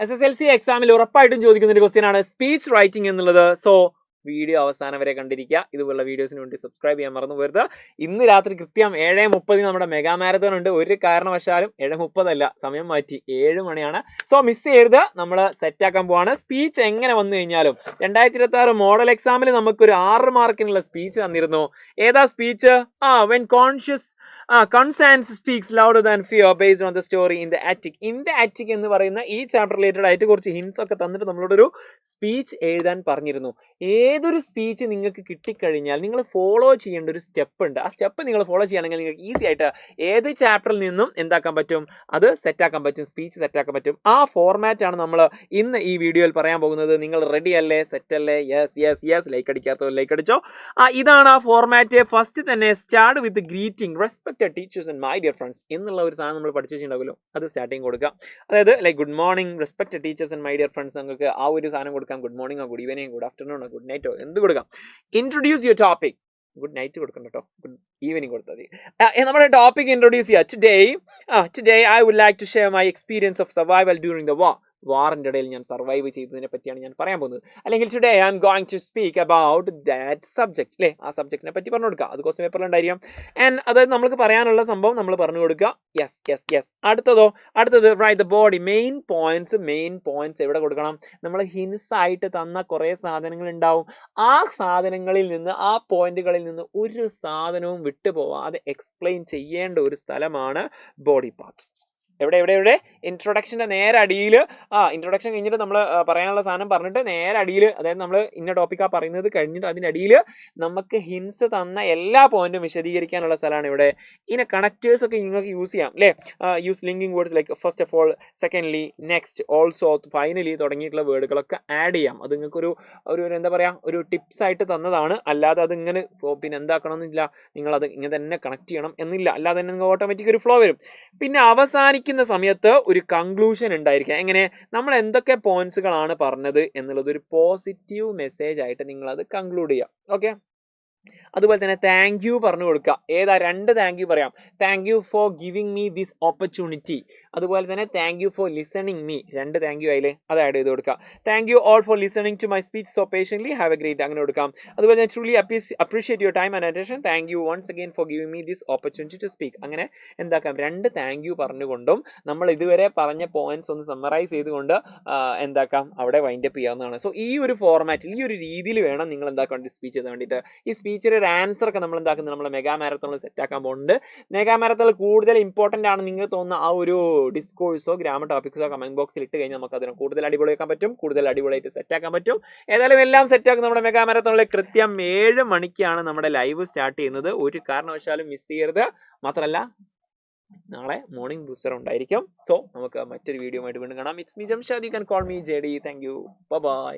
SSLC എക്സാമിൽ ഉറപ്പായിട്ടും ചോദിക്കുന്ന ഒരു ക്വസ്റ്റ്യൻ ആണ് സ്പീച്ച് റൈറ്റിംഗ് എന്നുള്ളത്. സോ വീഡിയോ അവസാനം വരെ കണ്ടിരിക്കുക. ഇതുപോലുള്ള വീഡിയോസിന് വേണ്ടി സബ്സ്ക്രൈബ് ചെയ്യാൻ മറന്നു പോകരുത്. ഇന്ന് രാത്രി കൃത്യം 7:30 നമ്മുടെ മെഗാ മാരത്തോൺ ഉണ്ട്. ഒരു കാരണവശാലും 7:30 അല്ല, സമയം മാറ്റി 7 മണിയാണ്. സോ മിസ് ചെയ്യരുത്. നമ്മൾ സെറ്റാക്കാൻ പോവാണ്. സ്പീച്ച് എങ്ങനെ വന്നു കഴിഞ്ഞാലും 2026 മോഡൽ എക്സാമിൽ നമുക്കൊരു 6 മാർക്കിനുള്ള സ്പീച്ച് തന്നിരുന്നു. ഏതാ speech? When കോൺസെൻസ് speaks louder than fear based on the story in the attic. In the attic എന്ന് പറയുന്ന ഈ ചാപ്റ്റർ റിലേറ്റഡ് ആയിട്ട് കുറച്ച് ഹിൻസ് ഒക്കെ തന്നിട്ട് നമ്മളോടൊരു സ്പീച്ച് എഴുതാൻ പറഞ്ഞിരുന്നു. ഏതൊരു സ്പീച്ച് നിങ്ങൾക്ക് കിട്ടിക്കഴിഞ്ഞാൽ നിങ്ങൾ ഫോളോ ചെയ്യേണ്ട ഒരു സ്റ്റെപ്പ് ഉണ്ട്. ആ സ്റ്റെപ്പ് നിങ്ങൾ ഫോളോ ചെയ്യുകയാണെങ്കിൽ നിങ്ങൾക്ക് ഈസി ആയിട്ട് ഏത് ചാപ്റ്ററിൽ നിന്നും എന്താക്കാൻ പറ്റും, അത് സെറ്റാക്കാൻ പറ്റും, സ്പീച്ച് സെറ്റാക്കാൻ പറ്റും. ആ ഫോർമാറ്റാണ് നമ്മൾ ഇന്ന് ഈ വീഡിയോയിൽ പറയാൻ പോകുന്നത്. നിങ്ങൾ റെഡി അല്ലേ? സെറ്റ് അല്ലേ? യെസ്. ലൈക്ക് അടിക്കാത്തവർ ലൈക്ക് അടിച്ചോ. ഇതാണ് ആ ഫോർമാറ്റ്. ഫസ്റ്റ് തന്നെ start with greeting respected teachers and my dear friends എന്നുള്ള ഒരു സാധനം നമ്മൾ പഠിച്ചു വെച്ചിട്ടുണ്ടാവുമല്ലോ, അത് സ്റ്റാർട്ടിങ് കൊടുക്കുക. അതായത് like good morning respected teachers and my dear friends. നിങ്ങൾക്ക് ആ ഒരു സാധനം കൊടുക്കാം. ഗുഡ് മോർണിംഗോ ഗുഡ് ഈവനിങ് ഗുഡ് ആഫ്റ്റർനൂണോ ഗുഡ് നൈറ്റോ എന്ത് കൊടുക്കാം. Introduce your topic. Good night കൊടുക്കണം കേട്ടോ, ഗുഡ് ഈവനിങ് കൊടുത്താൽ മതി. നമ്മുടെ ടോപ്പിക് ഇൻട്രൊഡ്യൂസ് ചെയ്യുക. Today I would like to share my experience of survival during the വാറിൻ്റെ ഇടയിൽ ഞാൻ സർവൈവ് ചെയ്തതിനെ പറ്റിയാണ് ഞാൻ പറയാൻ പോകുന്നത്. അല്ലെങ്കിൽ today I am going to speak about that subject. അല്ലേ, ആ സബ്ജക്റ്റിനെ പറ്റി പറഞ്ഞു കൊടുക്കുക. അത് ക്വസ്റ്റ്യൻ പേപ്പറിൽ ഉണ്ടായിരിക്കും. ആൻഡ് അതായത് നമുക്ക് പറയാനുള്ള സംഭവം നമ്മൾ പറഞ്ഞു കൊടുക്കുക. യെസ്. അടുത്തത് write the body. Main points എവിടെ കൊടുക്കണം? നമ്മൾ ഹിൻസ് ആയിട്ട് തന്ന കുറേ സാധനങ്ങൾ ഉണ്ടാവും. ആ സാധനങ്ങളിൽ നിന്ന്, ആ പോയിന്റുകളിൽ നിന്ന് ഒരു സാധനവും വിട്ടുപോവാതെ എക്സ്പ്ലെയിൻ ചെയ്യേണ്ട ഒരു സ്ഥലമാണ് ബോഡി പാർട്സ്. എവിടെ ഇൻട്രൊഡക്ഷൻ്റെ നേരെ അടിയിൽ. ഇൻട്രൊഡക്ഷൻ കഴിഞ്ഞിട്ട് നമ്മൾ പറയാനുള്ള സാധനം പറഞ്ഞിട്ട് നേരെ അടിയിൽ, അതായത് നമ്മൾ ഇന്ന ടോപ്പിക്കാണ് പറയുന്നത് കഴിഞ്ഞിട്ട് അതിൻ്റെ അടിയിൽ നമുക്ക് ഹിൻസ് തന്ന എല്ലാ പോയിന്റും വിശദീകരിക്കാനുള്ള സ്ഥലമാണ് ഇവിടെ. ഇനി കണക്റ്റേഴ്സ് ഒക്കെ നിങ്ങൾക്ക് യൂസ് ചെയ്യാം അല്ലേ. Use linking words like first of all, secondly, next, also, finally തുടങ്ങിയിട്ടുള്ള വേർഡുകളൊക്കെ ആഡ് ചെയ്യാം. അത് നിങ്ങൾക്കൊരു എന്താ പറയുക, ഒരു ടിപ്സ് ആയിട്ട് തന്നതാണ്. അല്ലാതെ അതിങ്ങനെ പിന്നെ എന്താക്കണമെന്നില്ല, നിങ്ങളത് ഇങ്ങനെ തന്നെ കണക്ട് ചെയ്യണം എന്നില്ല. അല്ലാതെ തന്നെ നിങ്ങൾക്ക് ഓട്ടോമാറ്റിക് ഒരു ഫ്ലോ വരും. പിന്നെ അവസാനിക്കുന്ന സമയത്ത് ഒരു കൺക്ലൂഷൻ ഉണ്ടായിരിക്കാം. എങ്ങനെ, നമ്മൾ എന്തൊക്കെ പോയിന്റ്സുകളാണ് പറഞ്ഞത് എന്നുള്ളത് ഒരു പോസിറ്റീവ് മെസ്സേജ് ആയിട്ട് നിങ്ങൾ അത് കൺക്ലൂഡ് ചെയ്യാം. ഓക്കെ. അതുപോലെ തന്നെ താങ്ക് യു പറഞ്ഞു കൊടുക്കുക. 2 താങ്ക് യു പറയാം. Thank you for giving me this opportunity. അതുപോലെ തന്നെ thank you for listening me. 2 thank you ആയില്ലേ, അത് ആഡ് ചെയ്ത് കൊടുക്കുക. Thank you all for listening to my speech so patiently, have a great, അങ്ങനെ കൊടുക്കാം. അതുപോലെ തന്നെ truly appreciate your time and attention. Thank you once again for giving me this opportunity to speak. അങ്ങനെ എന്താക്കാം, 2 thank U പറഞ്ഞുകൊണ്ടും നമ്മൾ ഇതുവരെ പറഞ്ഞ points ഒന്ന് സമ്മറൈസ് ചെയ്തുകൊണ്ട് എന്താക്കാം, അവിടെ വൈൻഡപ്പ് ചെയ്യാവുന്നതാണ്. സോ ഈ ഒരു ഫോർമാറ്റിൽ, ഈ ഒരു രീതിയിൽ വേണം നിങ്ങൾ എന്താക്കാൻ വേണ്ടി സ്പീച്ച് ചെയ്യാൻ വേണ്ടിയിട്ട്. ഈ സ്പീച്ചിൽ ഒരു ആൻസർ ഒക്കെ നമ്മൾ എന്താക്കുന്നത്, നമ്മൾ മെഗാ മാരത്തോണിൽ സെറ്റ് ആക്കാൻ പോകുന്നുണ്ട്. മെഗാ മാരത്തോണിൽ കൂടുതൽ ഇമ്പോർട്ടൻ്റ് ആണ് നിങ്ങൾക്ക് തോന്നുന്ന ആ ഒരു ഡിസ്കോഴ്സോ ഗ്രാമർ ടോപ്പിക്സോ കമന്റ് ബോക്സിൽ ഇട്ട് കഴിഞ്ഞാൽ നമുക്ക് അതിനെ കൂടുതൽ അടിപൊളിയാക്കാൻ പറ്റും, കൂടുതൽ അടിപൊളിയായിട്ട് സെറ്റ് ആക്കാൻ പറ്റും. ഏതായാലും എല്ലാം സെറ്റ് ആക്കും. നമ്മുടെ മെഗാ മാരത്തോണിൽ കൃത്യം 7 മണിക്കാണ് നമ്മുടെ ലൈവ് സ്റ്റാർട്ട് ചെയ്യുന്നത്. ഒരു കാരണവശാലും മിസ് ചെയ്യരുത്. മാത്രമല്ല നാളെ മോർണിംഗ് ബൂസ്റ്റർ ഉണ്ടായിരിക്കും. സോ നമുക്ക് മറ്റൊരു വീഡിയോ ആയിട്ട് വീണ്ടും കാണാം. It's me Jamshad. You can call me JD. Thank you. By.